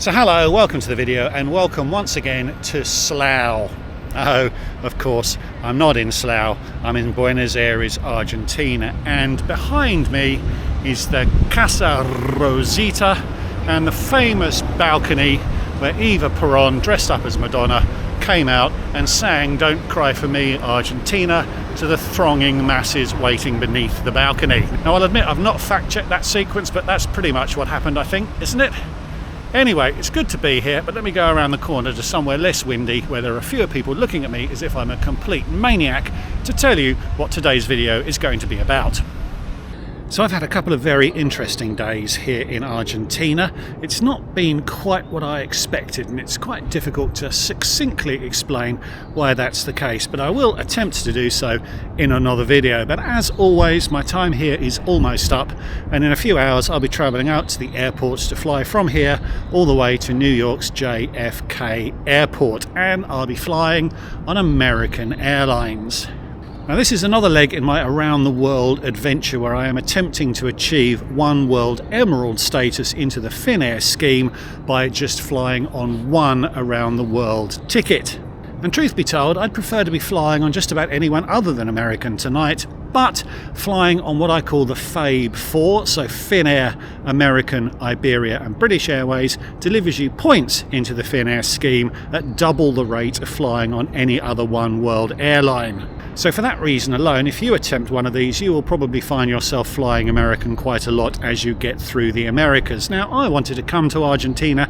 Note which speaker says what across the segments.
Speaker 1: So hello, welcome to the video and welcome once again to Slough. Oh, of course, I'm not in Slough, I'm in Buenos Aires, Argentina, and behind me is the Casa Rosita and the famous balcony where Eva Peron, dressed up as Madonna, came out and sang "Don't Cry for Me, Argentina" to the thronging masses waiting beneath the balcony. Now I'll admit I've not fact-checked that sequence, but that's pretty much what happened, I think, isn't it? Anyway, it's good to be here, but let me go around the corner to somewhere less windy where there are fewer people looking at me as if I'm a complete maniac to tell you what today's video is going to be about. So I've had a couple of very interesting days here in Argentina. It's not been quite what I expected, and it's quite difficult to succinctly explain why that's the case, but I will attempt to do so in another video. But as always, my time here is almost up, and in a few hours I'll be travelling out to the airports to fly from here all the way to New York's JFK Airport, and I'll be flying on American Airlines. Now this is another leg in my around the world adventure where I am attempting to achieve One World Emerald status into the Finnair scheme by just flying on one around the world ticket. And truth be told, I'd prefer to be flying on just about anyone other than American tonight, but flying on what I call the FABE 4, so Finnair, American, Iberia and British Airways, delivers you points into the Finnair scheme at double the rate of flying on any other One World airline. So for that reason alone, if you attempt one of these, you will probably find yourself flying American quite a lot as you get through the Americas. Now, I wanted to come to Argentina,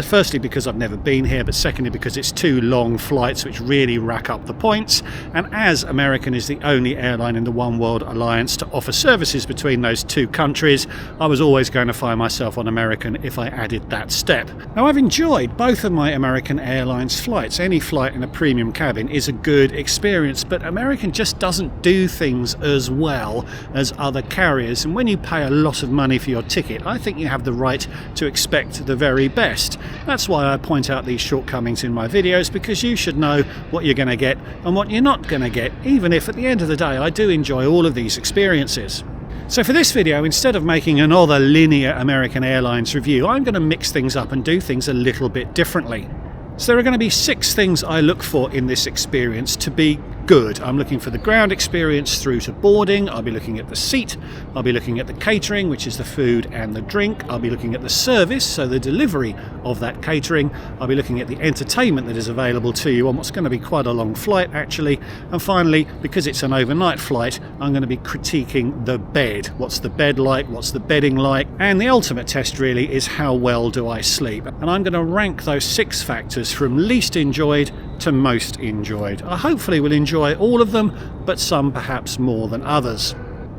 Speaker 1: firstly because I've never been here, but secondly because it's two long flights which really rack up the points. And as American is the only airline in the One World Alliance to offer services between those two countries, I was always going to find myself on American if I added that step. Now, I've enjoyed both of my American Airlines flights. Any flight in a premium cabin is a good experience, but American just doesn't do things as well as other carriers, and when you pay a lot of money for your ticket, I think you have the right to expect the very best. That's why I point out these shortcomings in my videos, because you should know what you're going to get and what you're not going to get, even if at the end of the day I do enjoy all of these experiences. So for this video, instead of making another linear American Airlines review, I'm going to mix things up and do things a little bit differently. So there are going to be 6 things I look for in this experience to be good. I'm looking for the ground experience through to boarding. I'll be looking at the seat. I'll be looking at the catering, which is the food and the drink. I'll be looking at the service, so the delivery of that catering. I'll be looking at the entertainment that is available to you on what's going to be quite a long flight, actually. And finally, because it's an overnight flight, I'm going to be critiquing the bed. What's the bed like? What's the bedding like? And the ultimate test really is how well do I sleep? And I'm going to rank those 6 factors from least enjoyed to most enjoyed. I hopefully will enjoy all of them, but some perhaps more than others.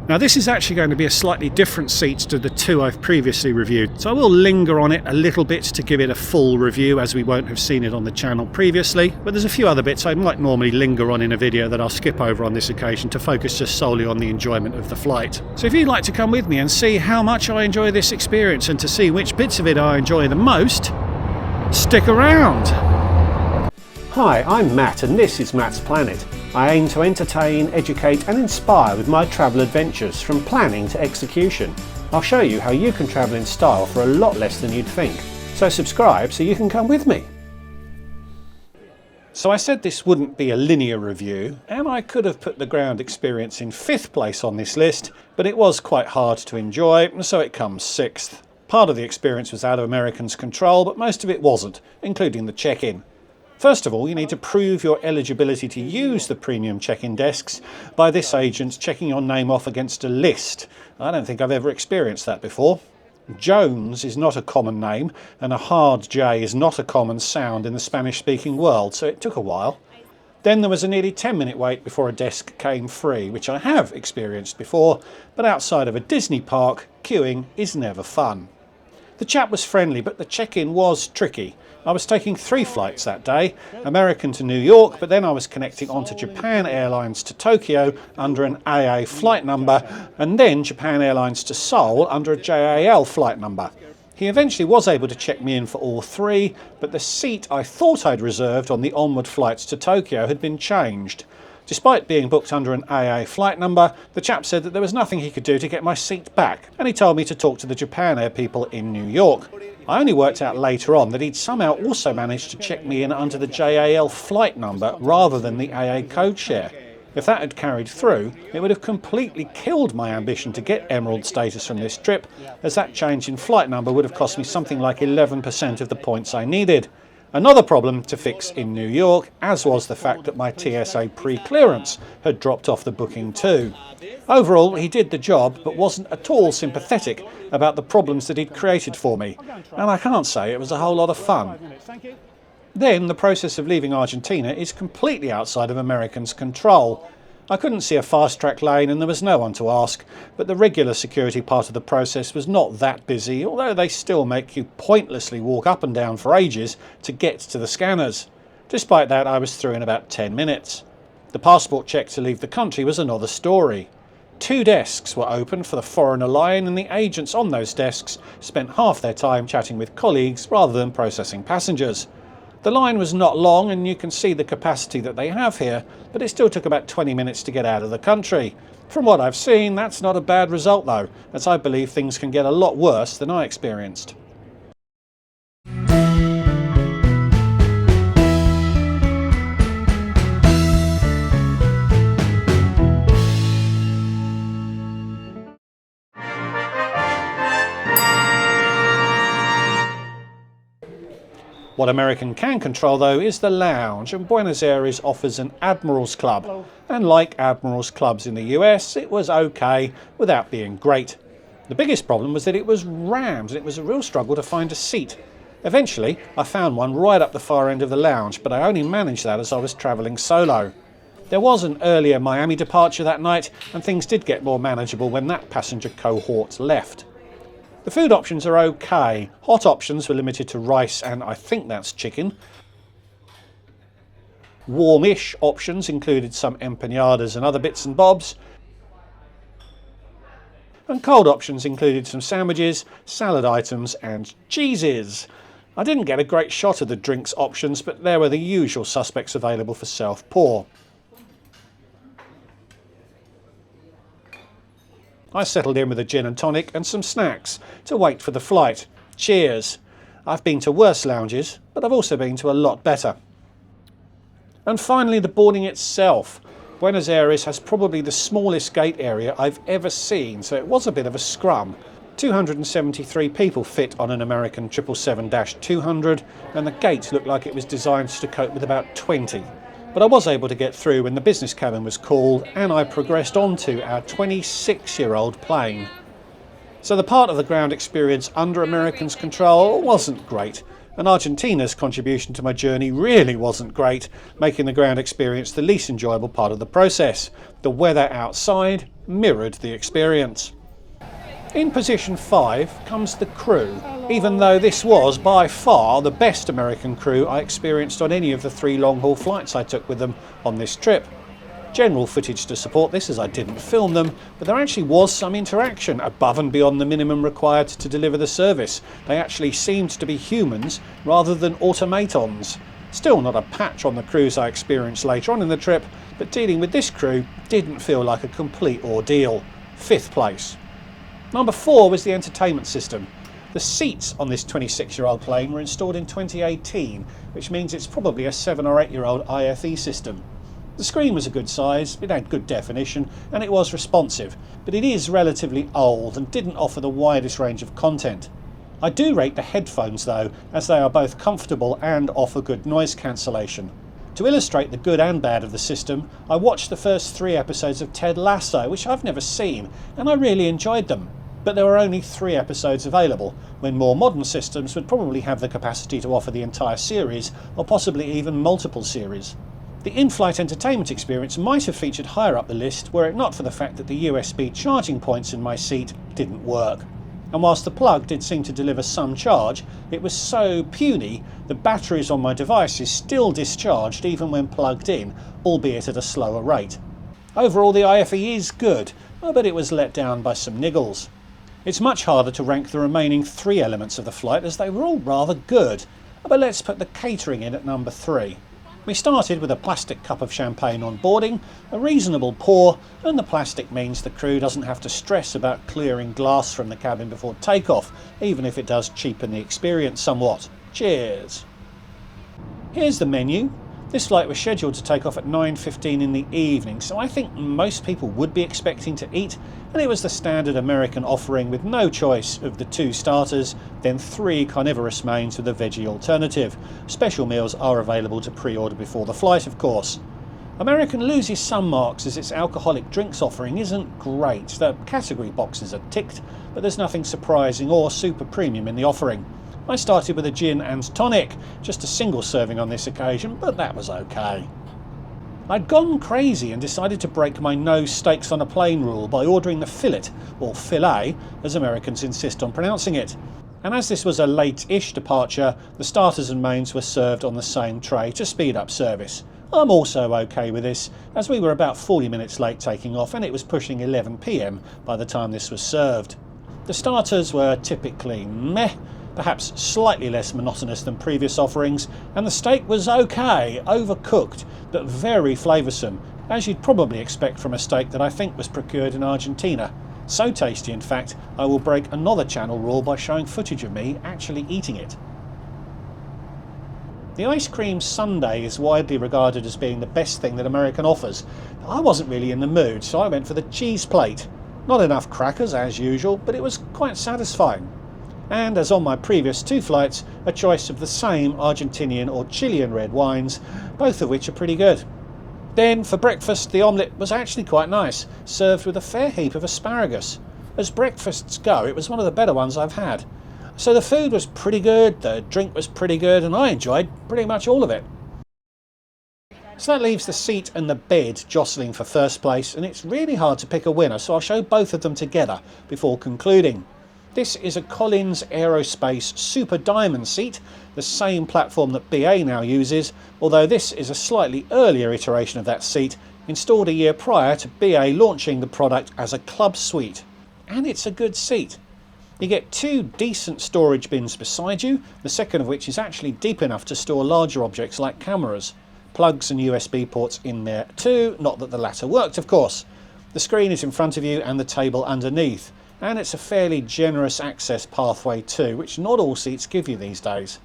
Speaker 1: Now this is actually going to be a slightly different seat to the 2 I've previously reviewed, so I will linger on it a little bit to give it a full review, as we won't have seen it on the channel previously, but there's a few other bits I might normally linger on in a video that I'll skip over on this occasion to focus just solely on the enjoyment of the flight. So if you'd like to come with me and see how much I enjoy this experience and to see which bits of it I enjoy the most, stick around!
Speaker 2: Hi, I'm Matt and this is Matt's Planet. I aim to entertain, educate and inspire with my travel adventures from planning to execution. I'll show you how you can travel in style for a lot less than you'd think. So subscribe so you can come with me. So I said this wouldn't be a linear review, and I could have put the ground experience in 5th place on this list, but it was quite hard to enjoy, and so it comes 6th. Part of the experience was out of American's control, but most of it wasn't, including the check-in. First of all, you need to prove your eligibility to use the premium check-in desks by this agent checking your name off against a list. I don't think I've ever experienced that before. Jones is not a common name, and a hard J is not a common sound in the Spanish-speaking world, so it took a while. Then there was a nearly 10-minute wait before a desk came free, which I have experienced before, but outside of a Disney park, queuing is never fun. The chap was friendly, but the check-in was tricky. I was taking 3 flights that day, American to New York, but then I was connecting onto Japan Airlines to Tokyo under an AA flight number, and then Japan Airlines to Seoul under a JAL flight number. He eventually was able to check me in for all 3, but the seat I thought I'd reserved on the onward flights to Tokyo had been changed. Despite being booked under an AA flight number, the chap said that there was nothing he could do to get my seat back, and he told me to talk to the Japan Air people in New York. I only worked out later on that he'd somehow also managed to check me in under the JAL flight number rather than the AA code share. If that had carried through, it would have completely killed my ambition to get Emerald status from this trip, as that change in flight number would have cost me something like 11% of the points I needed. Another problem to fix in New York, as was the fact that my TSA pre-clearance had dropped off the booking too. Overall, he did the job, but wasn't at all sympathetic about the problems that he'd created for me, and I can't say it was a whole lot of fun. Then, the process of leaving Argentina is completely outside of Americans' control. I couldn't see a fast-track lane and there was no one to ask, but the regular security part of the process was not that busy, although they still make you pointlessly walk up and down for ages to get to the scanners. Despite that, I was through in about 10 minutes. The passport check to leave the country was another story. 2 desks were open for the foreigner line, and the agents on those desks spent half their time chatting with colleagues rather than processing passengers. The line was not long, and you can see the capacity that they have here, but it still took about 20 minutes to get out of the country. From what I've seen, that's not a bad result though, as I believe things can get a lot worse than I experienced. What American can control though is the lounge, and Buenos Aires offers an Admirals Club. And like Admirals Clubs in the US, it was okay without being great. The biggest problem was that it was rammed and it was a real struggle to find a seat. Eventually, I found one right up the far end of the lounge, but I only managed that as I was travelling solo. There was an earlier Miami departure that night, and things did get more manageable when that passenger cohort left. The food options are okay. Hot options were limited to rice and I think that's chicken. Warmish options included some empanadas and other bits and bobs. And cold options included some sandwiches, salad items and cheeses. I didn't get a great shot of the drinks options, but there were the usual suspects available for self-pour. I settled in with a gin and tonic and some snacks to wait for the flight. Cheers! I've been to worse lounges, but I've also been to a lot better. And finally, the boarding itself. Buenos Aires has probably the smallest gate area I've ever seen, so it was a bit of a scrum. 273 people fit on an American 777-200, and the gate looked like it was designed to cope with about 20. But I was able to get through when the business cabin was called, and I progressed on to our 26-year-old plane. So the part of the ground experience under Americans' control wasn't great, and Argentina's contribution to my journey really wasn't great, making the ground experience the least enjoyable part of the process. The weather outside mirrored the experience. In position 5 comes the crew, even though this was by far the best American crew I experienced on any of the 3 long-haul flights I took with them on this trip. General footage to support this, as I didn't film them, but there actually was some interaction above and beyond the minimum required to deliver the service. They actually seemed to be humans rather than automatons. Still not a patch on the crews I experienced later on in the trip, but dealing with this crew didn't feel like a complete ordeal. 5th place. Number 4 was the entertainment system. The seats on this 26-year-old plane were installed in 2018, which means it's probably a 7 or 8-year-old IFE system. The screen was a good size, it had good definition, and it was responsive, but it is relatively old and didn't offer the widest range of content. I do rate the headphones though, as they are both comfortable and offer good noise cancellation. To illustrate the good and bad of the system, I watched the first 3 episodes of Ted Lasso, which I've never seen, and I really enjoyed them. But there were only 3 episodes available, when more modern systems would probably have the capacity to offer the entire series, or possibly even multiple series. The in-flight entertainment experience might have featured higher up the list were it not for the fact that the USB charging points in my seat didn't work. And whilst the plug did seem to deliver some charge, it was so puny the batteries on my devices still discharged even when plugged in, albeit at a slower rate. Overall, the IFE is good, but it was let down by some niggles. It's much harder to rank the remaining 3 elements of the flight, as they were all rather good, but let's put the catering in at number 3. We started with a plastic cup of champagne on boarding, a reasonable pour, and the plastic means the crew doesn't have to stress about clearing glass from the cabin before takeoff, even if it does cheapen the experience somewhat. Cheers! Here's the menu. This flight was scheduled to take off at 9:15 in the evening, so I think most people would be expecting to eat, and it was the standard American offering with no choice of the 2 starters, then 3 carnivorous mains with a veggie alternative. Special meals are available to pre-order before the flight, of course. American loses some marks as its alcoholic drinks offering isn't great. The category boxes are ticked, but there's nothing surprising or super premium in the offering. I started with a gin and tonic, just a single serving on this occasion, but that was okay. I'd gone crazy and decided to break my no steaks on a plane rule by ordering the fillet, or filet, as Americans insist on pronouncing it. And as this was a late-ish departure, the starters and mains were served on the same tray to speed up service. I'm also okay with this, as we were about 40 minutes late taking off and it was pushing 11 PM by the time this was served. The starters were typically meh, perhaps slightly less monotonous than previous offerings, and the steak was okay, overcooked, but very flavoursome, as you'd probably expect from a steak that I think was procured in Argentina. So tasty, in fact, I will break another channel rule by showing footage of me actually eating it. The ice cream sundae is widely regarded as being the best thing that American offers. I wasn't really in the mood, so I went for the cheese plate. Not enough crackers as usual, but it was quite satisfying. And as on my previous 2 flights, a choice of the same Argentinian or Chilean red wines, both of which are pretty good. Then for breakfast, the omelette was actually quite nice, served with a fair heap of asparagus. As breakfasts go, it was one of the better ones I've had. So the food was pretty good, the drink was pretty good, and I enjoyed pretty much all of it. So that leaves the seat and the bed jostling for first place, and it's really hard to pick a winner, so I'll show both of them together before concluding. This is a Collins Aerospace Super Diamond seat, the same platform that BA now uses, although this is a slightly earlier iteration of that seat, installed a year prior to BA launching the product as a club suite. And it's a good seat. You get 2 decent storage bins beside you, the second of which is actually deep enough to store larger objects like cameras. Plugs and USB ports in there too, not that the latter worked of course. The screen is in front of you and the table underneath. And it's a fairly generous access pathway too, which not all seats give you these days.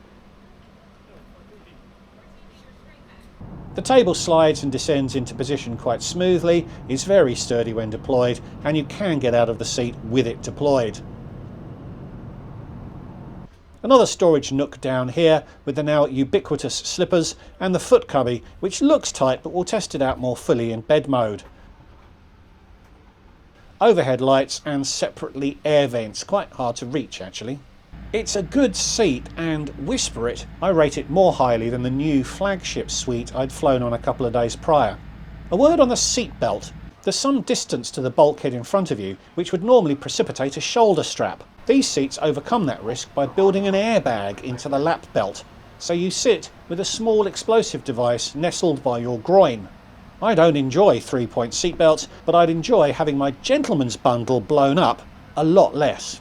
Speaker 2: The table slides and descends into position quite smoothly, is very sturdy when deployed, and you can get out of the seat with it deployed. Another storage nook down here with the now ubiquitous slippers and the foot cubby, which looks tight but we'll test it out more fully in bed mode. Overhead lights and separately air vents, quite hard to reach actually. It's a good seat, and whisper it, I rate it more highly than the new flagship suite I'd flown on a couple of days prior. A word on the seat belt. There's some distance to the bulkhead in front of you, which would normally precipitate a shoulder strap. These seats overcome that risk by building an airbag into the lap belt, so you sit with a small explosive device nestled by your groin. I don't enjoy 3-point seatbelts, but I'd enjoy having my gentleman's bundle blown up a lot less.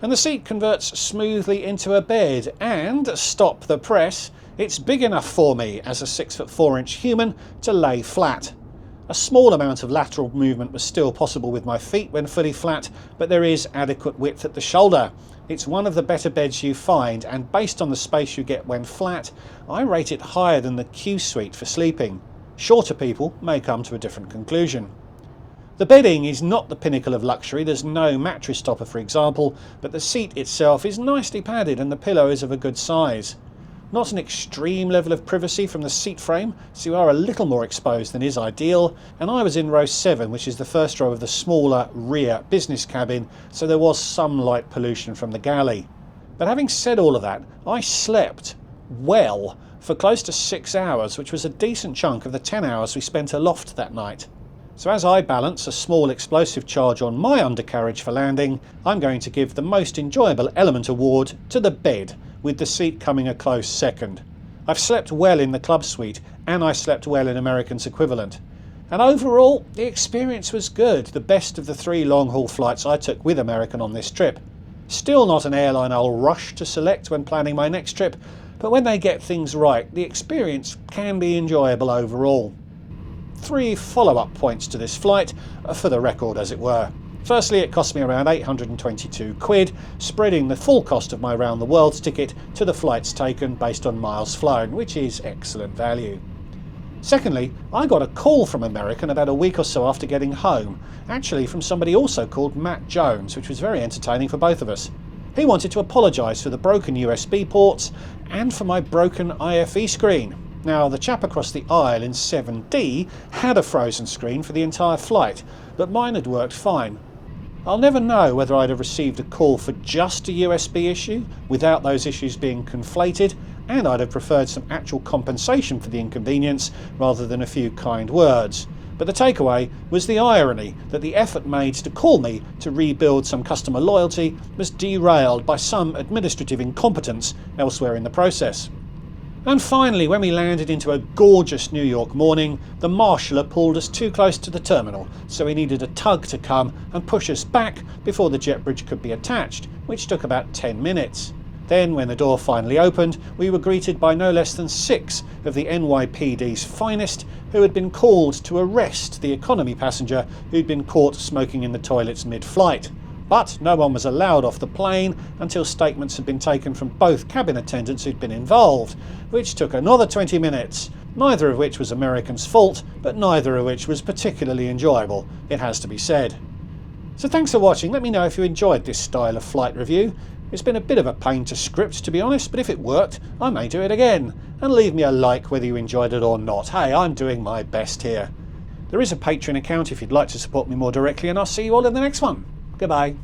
Speaker 2: And the seat converts smoothly into a bed, and, stop the press, it's big enough for me as a 6'4" human to lay flat. A small amount of lateral movement was still possible with my feet when fully flat, but there is adequate width at the shoulder. It's one of the better beds you find, and based on the space you get when flat, I rate it higher than the Q suite for sleeping. Shorter people may come to a different conclusion. The bedding is not the pinnacle of luxury, there's no mattress topper for example, but the seat itself is nicely padded and the pillow is of a good size. Not an extreme level of privacy from the seat frame, so you are a little more exposed than is ideal, and I was in row 7, which is the first row of the smaller rear business cabin, so there was some light pollution from the galley. But having said all of that, I slept well for close to 6 hours, which was a decent chunk of the 10 hours we spent aloft that night. So as I balance a small explosive charge on my undercarriage for landing, I'm going to give the most enjoyable element award to the bed, with the seat coming a close second. I've slept well in the club suite, and I slept well in American's equivalent. And overall, the experience was good, the best of the 3 long-haul flights I took with American on this trip. Still not an airline I'll rush to select when planning my next trip, but when they get things right, the experience can be enjoyable overall. 3 follow-up points to this flight, for the record as it were. Firstly, it cost me around 822 quid, spreading the full cost of my round the world ticket to the flights taken based on miles flown, which is excellent value. Secondly, I got a call from American about a week or so after getting home, actually from somebody also called Matt Jones, which was very entertaining for both of us. He wanted to apologise for the broken USB ports and for my broken IFE screen. Now, the chap across the aisle in 7D had a frozen screen for the entire flight, but mine had worked fine. I'll never know whether I'd have received a call for just a USB issue, without those issues being conflated, and I'd have preferred some actual compensation for the inconvenience rather than a few kind words. But the takeaway was the irony that the effort made to call me to rebuild some customer loyalty was derailed by some administrative incompetence elsewhere in the process. And finally, when we landed into a gorgeous New York morning, the marshaller pulled us too close to the terminal, so he needed a tug to come and push us back before the jet bridge could be attached, which took about 10 minutes. Then, when the door finally opened, we were greeted by no less than 6 of the NYPD's finest, who had been called to arrest the economy passenger who'd been caught smoking in the toilets mid-flight. But no one was allowed off the plane until statements had been taken from both cabin attendants who'd been involved, which took another 20 minutes, neither of which was American's fault, but neither of which was particularly enjoyable, it has to be said. So thanks for watching. Let me know if you enjoyed this style of flight review. It's been a bit of a pain to script, to be honest, but if it worked, I may do it again. And leave me a like whether you enjoyed it or not. Hey, I'm doing my best here. There is a Patreon account if you'd like to support me more directly, and I'll see you all in the next one. Goodbye.